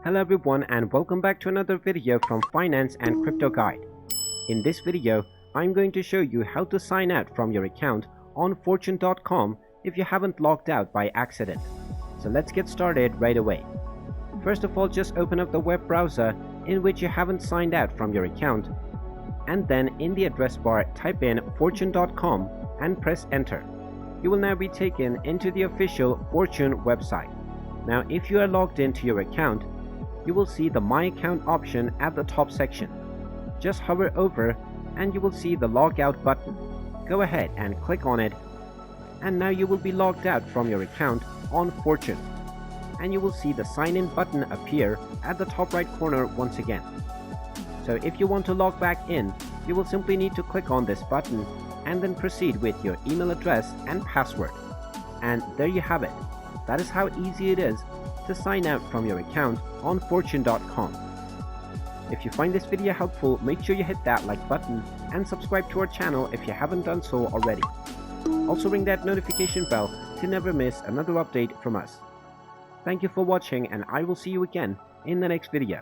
Hello everyone and welcome back to another video from Finance and Crypto Guide. In this video, I'm going to show you how to sign out from your account on fortune.com if you haven't logged out by accident. So let's get started right away. First of all, just open up the web browser in which you haven't signed out from your account, and then in the address bar type in fortune.com and press enter. You will now be taken into the official Fortune website. Now if you are logged into your account, you will see the My Account option at the top section. Just hover over and you will see the Logout button. Go ahead and click on it, and now you will be logged out from your account on Fortune. And you will see the sign in button appear at the top right corner once again. So if you want to log back in, you will simply need to click on this button and then proceed with your email address and password. And there you have it. That is how easy it is to sign out from your account on fortune.com. If you find this video helpful, make sure you hit that like button and subscribe to our channel if you haven't done so already. Also ring that notification bell to never miss another update from us. Thank you for watching, and I will see you again in the next video.